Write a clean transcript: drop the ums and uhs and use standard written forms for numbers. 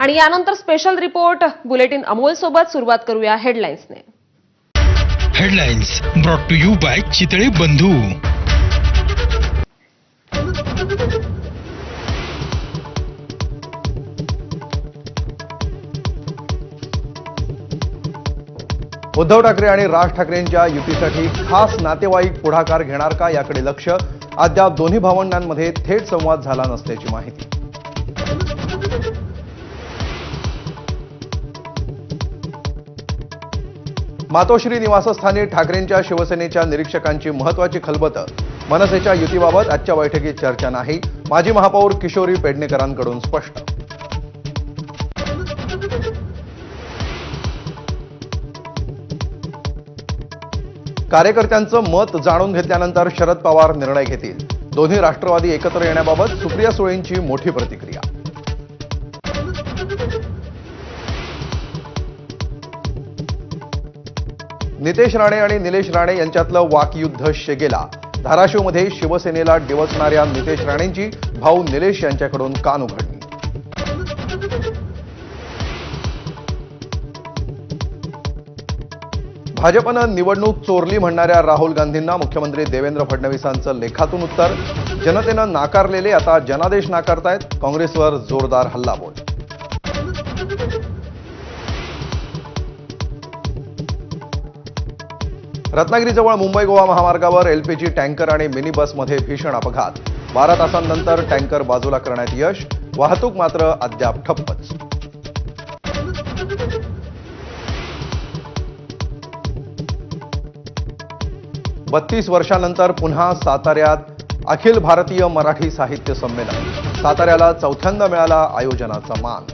आणि यानंतर special report bulletin Amol सोबत सुरुवात करूया हेडलाईन्सने। Headlines brought to you by Chitale Bandhu. Uddhav Thackeray आणि राज ठाकरेंच्या युतीसाठी खास नातेवाईक पुढाकार घेणार का याकडे लक्ष। अद्याप दोन्ही भावंडांमध्ये थेट संवाद झाला नसल्याची माहिती। मातोश्री निवासस्थानी ठाकरेंच्या शिवसेनेच्या निरीक्षकांची महत्त्वाची खलबत। मनसेच्या युतीबाबत आजच्या बैठकीत चर्चा नाही। माजी महापौर किशोरी पेडणेकरांकडून स्पष्ट। कार्यकर्त्यांचं मत जाणून घेतल्यानंतर शरद पवार निर्णय घेतील। दोन्ही राष्ट्रवादी एकत्र येण्याबाबत सुप्रिया सुळेंची मोठी प्रतिक्रिया। नितेश राणे आणि निलेश राणे यांच्यातलं वाकयुद्ध शेगेला। धाराशिवमध्ये शिवसेनेला डिवचणाऱ्या नितेश राणेंची भाऊ निलेश यांच्याकडून कान उघडणी। भाजपनं निवडणूक चोरली म्हणणाऱ्या राहुल गांधींना मुख्यमंत्री देवेंद्र फडणवीसांचं लेखातून उत्तर। जनतेनं नाकारलेले आता जनादेश नाकारतायत। काँग्रेसवर जोरदार हल्लाबोल। रत्नागिरीजवळ मुंबई गोवा महामार्गावर एलपीजी टँकर आणि मिनी बसमध्ये भीषण अपघात। 12 तासांनंतर टँकर बाजूला करण्यात यश। वाहतूक मात्र अद्याप ठप्पच। बत्तीस वर्षांनंतर पुन्हा साताऱ्यात अखिल भारतीय मराठी साहित्य संमेलन। साताऱ्याला चौथ्यांदा मिळाला आयोजनाचा मान।